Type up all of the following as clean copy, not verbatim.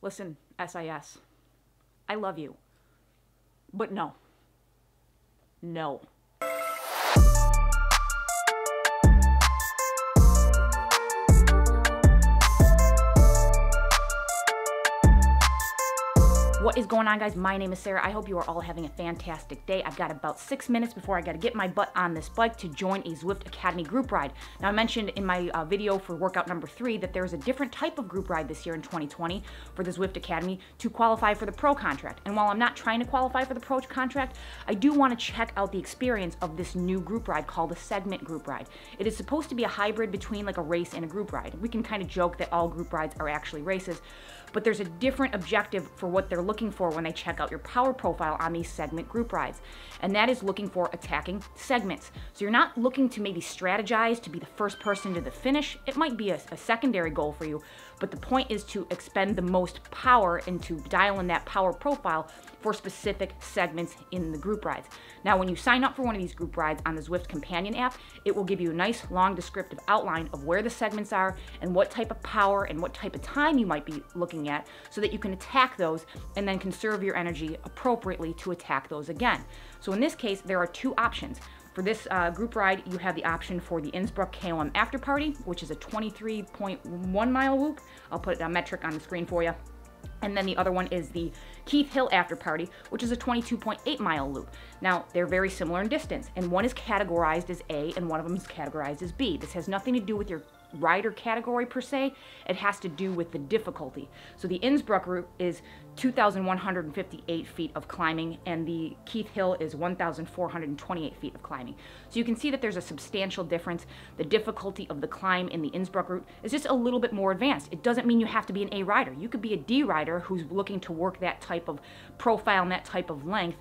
Listen, SIS, I love you, but no. No. What is going on, guys? My name is Sarah. I hope you are all having a fantastic day. I've got about 6 minutes before I got to get my butt on this bike to join a Zwift Academy group ride. Now, I mentioned in my video for workout number 3 that there's a different type of group ride this year in 2020 for the Zwift Academy to qualify for the pro contract. And while I'm not trying to qualify for the pro contract, I do want to check out the experience of this new group ride called a segment group ride. It is supposed to be a hybrid between like a race and a group ride. We can kind of joke that all group rides are actually races, but there's a different objective for what they're looking for when they check out your power profile on these segment group rides. And that is looking for attacking segments. So you're not looking to maybe strategize to be the first person to the finish. It might be a secondary goal for you, but the point is to expend the most power and to dial in that power profile for specific segments in the group rides. Now, when you sign up for one of these group rides on the Zwift Companion app, it will give you a nice long descriptive outline of where the segments are and what type of power and what type of time you might be looking at so that you can attack those and then conserve your energy appropriately to attack those again. So in this case, there are 2 options. For this group ride, you have the option for the Innsbruck KOM after party, which is a 23.1 mile loop. I'll put a metric on the screen for you. And then the other one is the Keith Hill after party, which is a 22.8 mile loop. Now, they're very similar in distance, and one is categorized as A and one of them is categorized as B. This has nothing to do with your rider category per se. It has to do with the difficulty. So the Innsbruck route is 2,158 feet of climbing, and the Keith Hill is 1,428 feet of climbing. So you can see that there's a substantial difference. The difficulty of the climb in the Innsbruck route is just a little bit more advanced. It doesn't mean you have to be an A rider. You could be a D rider who's looking to work that type of profile and that type of length.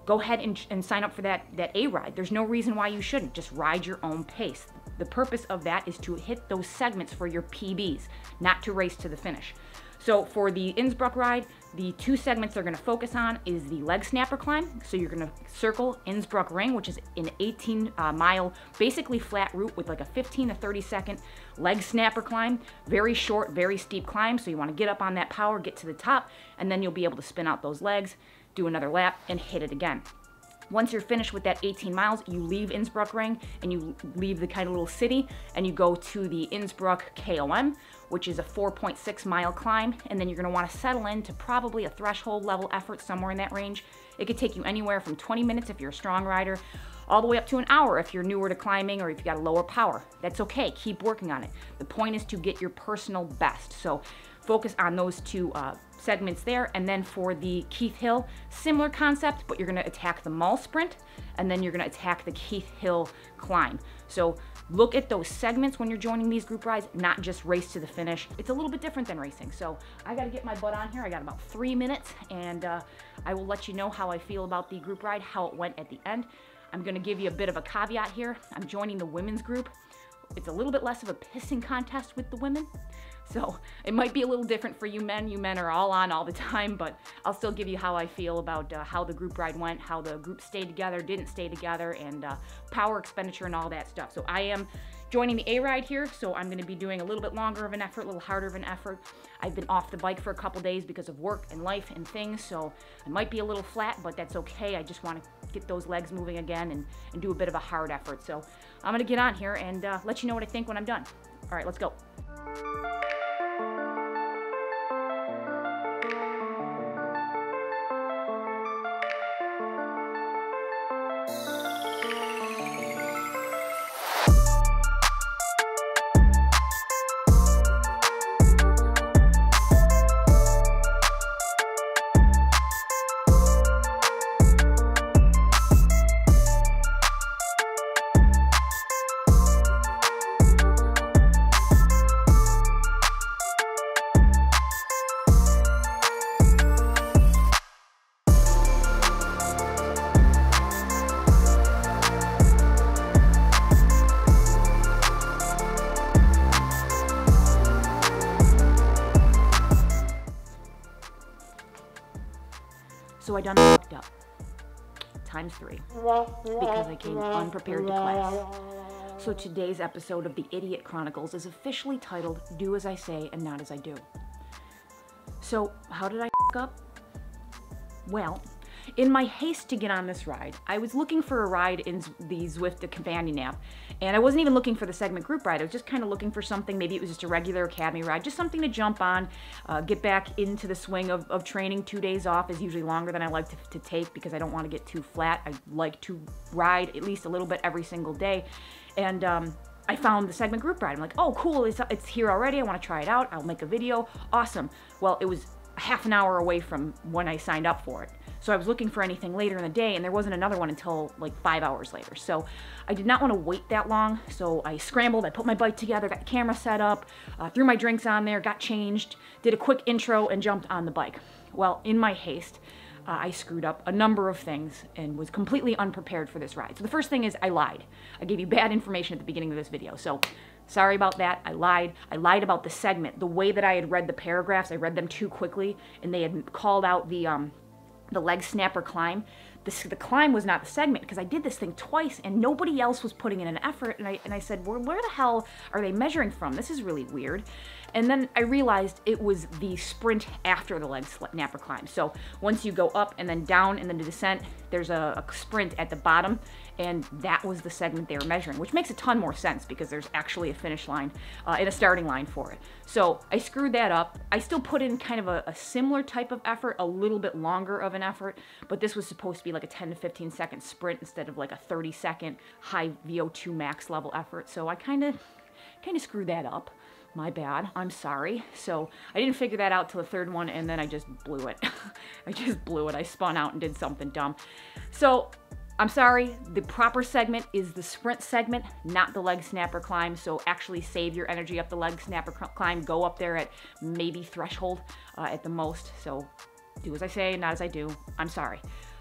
Go ahead and sign up for that A ride. There's no reason why you shouldn't. Just ride your own pace. The purpose of that is to hit those segments for your PBs, not to race to the finish. So for the Innsbruck ride, the 2 segments they're going to focus on is the leg snapper climb. So you're going to circle Innsbruck Ring, which is an 18-mile, basically flat route with like a 15 to 30 second leg snapper climb. Very short, very steep climb. So you want to get up on that power, get to the top, and then you'll be able to spin out those legs, do another lap, and hit it again. Once you're finished with that 18 miles, you leave Innsbruck Ring and you leave the kind of little city and you go to the Innsbruck KOM, which is a 4.6 mile climb, and then you're gonna wanna settle into probably a threshold level effort somewhere in that range. It could take you anywhere from 20 minutes if you're a strong rider, all the way up to an hour if you're newer to climbing or if you got a lower power. That's okay, keep working on it. The point is to get your personal best. So focus on those 2 segments there. And then for the Keith Hill, similar concept, but you're gonna attack the mall sprint and then you're gonna attack the Keith Hill climb. So look at those segments when you're joining these group rides, not just race to the finish. It's a little bit different than racing. So I gotta get my butt on here. I got about 3 minutes, and I will let you know how I feel about the group ride, how it went at the end. I'm gonna give you a bit of a caveat here. I'm joining the women's group. It's a little bit less of a pissing contest with the women. So it might be a little different for you men. You men are all on all the time, but I'll still give you how I feel about how the group ride went, how the group stayed together, didn't stay together, and power expenditure and all that stuff. So I am joining the A ride here, so I'm gonna be doing a little bit longer of an effort, a little harder of an effort. I've been off the bike for a couple days because of work and life and things, so I might be a little flat, but that's okay. I just wanna get those legs moving again and do a bit of a hard effort. So I'm gonna get on here and let you know what I think when I'm done. All right, let's go. So I done fucked up, times 3, because I came unprepared to class. So today's episode of the Idiot Chronicles is officially titled Do As I Say and Not As I Do. So how did I f up? Well, in my haste to get on this ride, I was looking for a ride in the Zwift Companion app, and I wasn't even looking for the segment group ride. I was just kind of looking for something, maybe it was just a regular Academy ride, just something to jump on, get back into the swing of training. 2 days off is usually longer than I like to take because I don't want to get too flat. I like to ride at least a little bit every single day, and I found the segment group ride. I'm like, oh cool, it's here already, I want to try it out, I'll make a video, awesome. Well, it was half an hour away from when I signed up for it. So I was looking for anything later in the day, and there wasn't another one until like 5 hours later. So I did not want to wait that long, so I scrambled, I put my bike together, got the camera set up, threw my drinks on there, got changed, did a quick intro, and jumped on the bike. Well, in my haste, I screwed up a number of things and was completely unprepared for this ride. So the first thing is I lied. I gave you bad information at the beginning of this video. So sorry about that. I lied. I lied about the segment. The way that I had read the paragraphs, I read them too quickly, and they had called out the leg snapper climb. The climb was not the segment because I did this thing twice and nobody else was putting in an effort, and I said, well, where the hell are they measuring from? This is really weird. And then I realized it was the sprint after the leg snapper climb. So once you go up and then down and then the descent, there's a sprint at the bottom, and that was the segment they were measuring, which makes a ton more sense because there's actually a finish line and a starting line for it. So I screwed that up. I still put in kind of a similar type of effort, a little bit longer of an effort, but this was supposed to be like a 10 to 15 second sprint instead of like a 30-second high VO2 max level effort. So I kind of screwed that up. My bad, I'm sorry. So I didn't figure that out till the third one, and then I just blew it. I just blew it. I spun out and did something dumb. So I'm sorry, the proper segment is the sprint segment, not the leg snapper climb. So actually save your energy up the leg snapper climb. Go up there at maybe threshold at the most. So do as I say, not as I do. I'm sorry.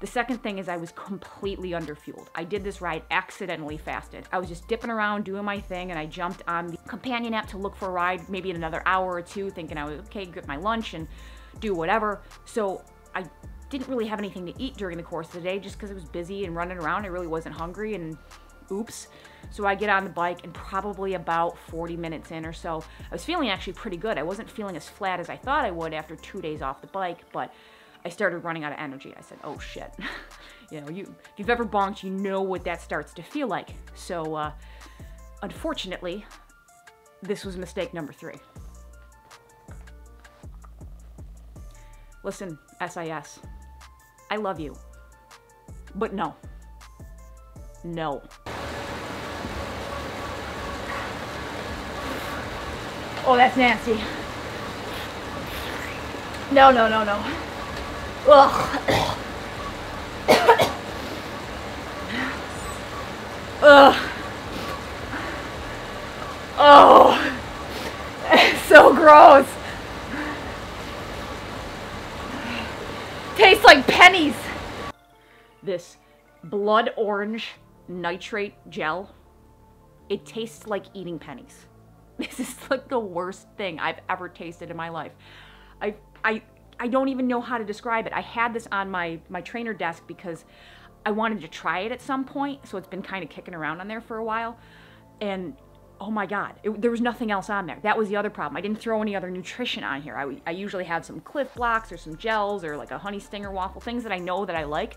The second thing is I was completely underfueled. I did this ride accidentally fasted. I was just dipping around doing my thing, and I jumped on the companion app to look for a ride maybe in another hour or two, thinking I was okay, get my lunch and do whatever. So I didn't really have anything to eat during the course of the day just because I was busy and running around. I really wasn't hungry, and oops. So I get on the bike, and probably about 40 minutes in or so, I was feeling actually pretty good. I wasn't feeling as flat as I thought I would after 2 days off the bike, but I started running out of energy. I said, oh shit. You know, if you've ever bonked, you know what that starts to feel like. So unfortunately, this was mistake number 3. Listen, SIS, I love you, but no. No. Oh, that's nasty. No, no, no, no. Ugh. Ugh. Oh, it's so gross. Tastes like pennies. This blood orange nitrate gel, it tastes like eating pennies. This is like the worst thing I've ever tasted in my life. I don't even know how to describe it. I had this on my trainer desk because I wanted to try it at some point, so it's been kind of kicking around on there for a while, and oh my god, there was nothing else on there. That was the other problem. I didn't throw any other nutrition on here. I usually have some Cliff Blocks or some gels or like a honey stinger waffle, things that I know that I like,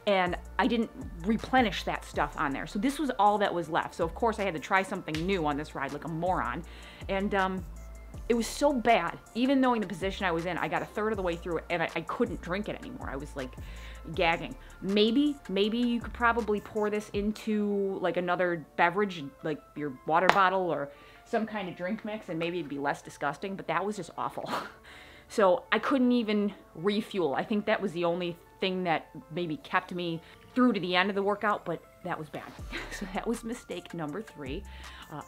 and I didn't replenish that stuff on there. So this was all that was left. So of course I had to try something new on this ride like a moron, and it was so bad. Even knowing the position I was in, I got a third of the way through it and I couldn't drink it anymore. I was like gagging. Maybe you could probably pour this into like another beverage, like your water bottle or some kind of drink mix, and maybe it'd be less disgusting, but that was just awful. So I couldn't even refuel. I think that was the only thing that maybe kept me through to the end of the workout, but that was bad. So that was mistake number 3,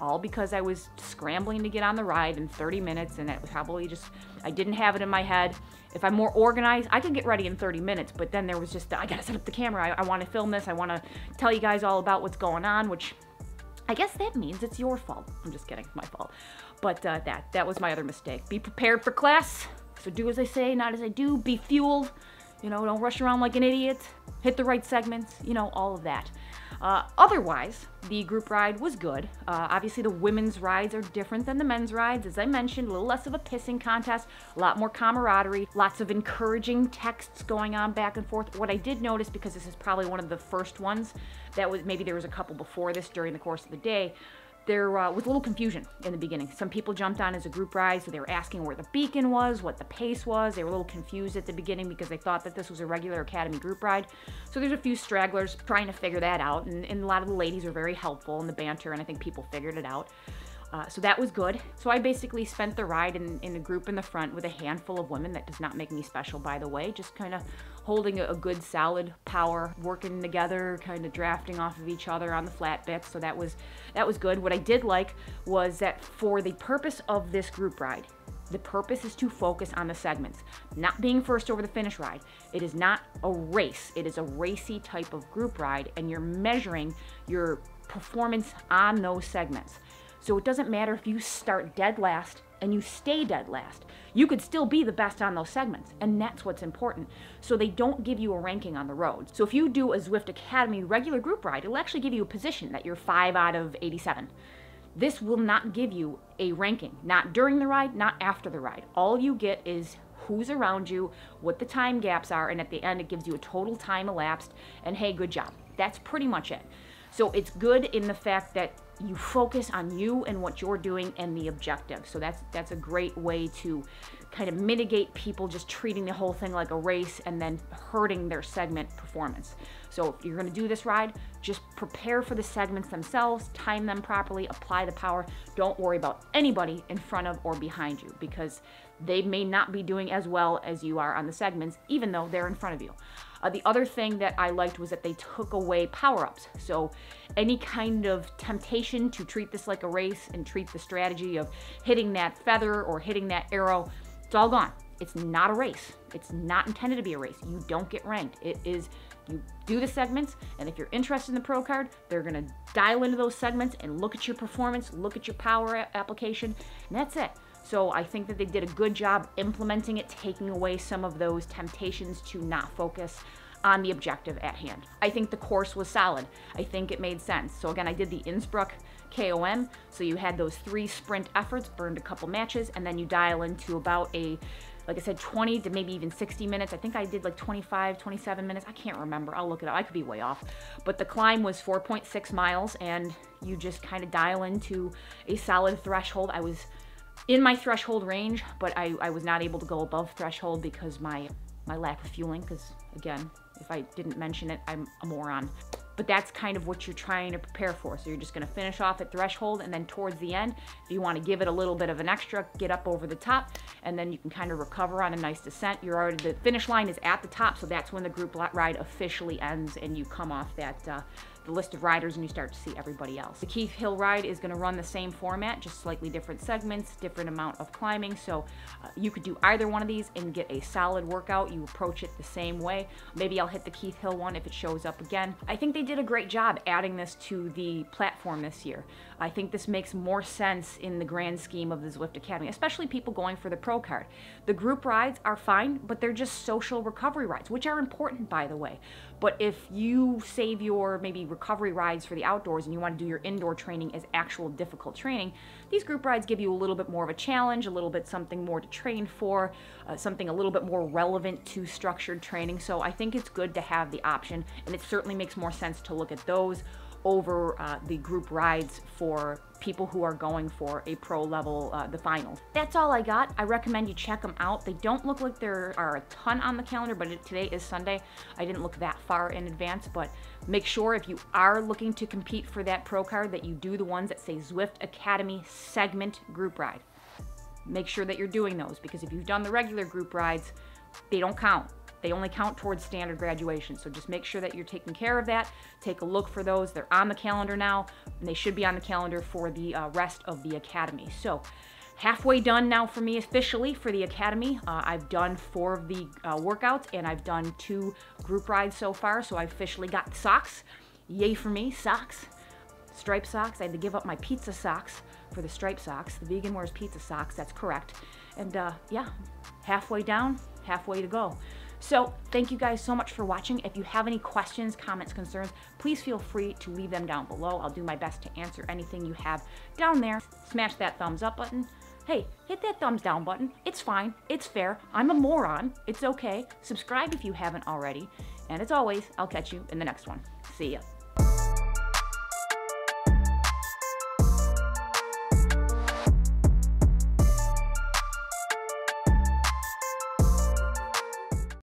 all because I was scrambling to get on the ride in 30 minutes, and that was probably just, I didn't have it in my head. If I'm more organized, I could get ready in 30 minutes, but then there was just, I gotta set up the camera, I wanna film this, I wanna tell you guys all about what's going on, which I guess that means it's your fault. I'm just kidding, my fault. But that was my other mistake. Be prepared for class, so do as I say, not as I do. Be fueled, You know, don't rush around like an idiot. Hit the right segments, you know, all of that. Otherwise, the group ride was good. Obviously, the women's rides are different than the men's rides. As I mentioned, a little less of a pissing contest, a lot more camaraderie, lots of encouraging texts going on back and forth. What I did notice, because this is probably one of the first ones, that was, maybe there was a couple before this during the course of the day, there was a little confusion in the beginning. Some people jumped on as a group ride, so they were asking where the beacon was, what the pace was. They were a little confused at the beginning because they thought that this was a regular Academy group ride. So there's a few stragglers trying to figure that out, and a lot of the ladies were very helpful in the banter, and I think people figured it out. So that was good. So I basically spent the ride in a group in the front with a handful of women. That does not make me special, by the way. Just kind of holding a good solid power, working together, kind of drafting off of each other on the flat bits. So that was good. What I did like was that for the purpose of this group ride, the purpose is to focus on the segments, not being first over the finish ride. It is not a race. It is a racy type of group ride, and you're measuring your performance on those segments. So it doesn't matter if you start dead last and you stay dead last. You could still be the best on those segments, and that's what's important. So they don't give you a ranking on the road. So if you do a Zwift Academy regular group ride, it'll actually give you a position that you're 5 out of 87. This will not give you a ranking, not during the ride, not after the ride. All you get is who's around you, what the time gaps are, and at the end it gives you a total time elapsed, and hey, good job. That's pretty much it. So it's good in the fact that you focus on you and what you're doing and the objective. So that's a great way to kind of mitigate people just treating the whole thing like a race and then hurting their segment performance. So if you're going to do this ride, just prepare for the segments themselves, time them properly, apply the power. Don't worry about anybody in front of or behind you, because they may not be doing as well as you are on the segments, even though they're in front of you. The other thing that I liked was that they took away power-ups. So any kind of temptation to treat this like a race and treat the strategy of hitting that feather or hitting that arrow, it's all gone. It's not a race. It's not intended to be a race. You don't get ranked. It is, you do the segments, and if you're interested in the pro card, they're gonna dial into those segments and look at your performance, look at your power application, and that's it. So I think that they did a good job implementing it, taking away some of those temptations to not focus on the objective at hand. I think the course was solid. I think it made sense. So again, I did the Innsbruck KOM. So you had those 3 sprint efforts, burned a couple matches, and then you dial into about a, like I said, 20 to maybe even 60 minutes. I think I did like 25, 27 minutes. I can't remember. I'll look it up. I could be way off. But the climb was 4.6 miles, and you just kind of dial into a solid threshold. I was in my threshold range, but I was not able to go above threshold because my lack of fueling, because again, if I didn't mention it, I'm a moron. But that's kind of what you're trying to prepare for. So you're just gonna finish off at threshold, and then towards the end, if you wanna give it a little bit of an extra, get up over the top, and then you can kind of recover on a nice descent. You're already, the finish line is at the top, so that's when the group ride officially ends and you come off that the list of riders and you start to see everybody else. The Keith Hill ride is gonna run the same format, just slightly different segments, different amount of climbing. So you could do either one of these and get a solid workout. You approach it the same way. Maybe I'll hit the Keith Hill one if it shows up again. I think they did a great job adding this to the platform this year. I think this makes more sense in the grand scheme of the Zwift Academy, especially people going for the pro card. The group rides are fine, but they're just social recovery rides, which are important, by the way. But if you save your maybe recovery rides for the outdoors and you want to do your indoor training as actual difficult training, these group rides give you a little bit more of a challenge, a little bit something more to train for, something a little bit more relevant to structured training. So I think it's good to have the option, and it certainly makes more sense to look at those over the group rides for people who are going for a pro level, the finals. That's all I got. I recommend you check them out. They don't look like there are a ton on the calendar, but today is Sunday. I didn't look that far in advance, but make sure if you are looking to compete for that pro card that you do the ones that say Zwift Academy segment group ride. Make sure that you're doing those, because if you've done the regular group rides, they don't count. They only count towards standard graduation. So just make sure that you're taking care of that. Take a look for those. They're on the calendar now, and they should be on the calendar for the rest of the Academy. So halfway done now for me officially for the Academy. I've done 4 of the workouts, and I've done 2 group rides so far. So I officially got the socks. Yay for me, socks. Striped socks. I had to give up my pizza socks for the striped socks. The vegan wears pizza socks, that's correct. And yeah, halfway down, halfway to go. So thank you guys so much for watching. If you have any questions, comments, concerns, please feel free to leave them down below. I'll do my best to answer anything you have down there. Smash that thumbs up button. Hey, hit that thumbs down button. It's fine. It's fair. I'm a moron. It's okay. Subscribe if you haven't already. And as always, I'll catch you in the next one. See ya.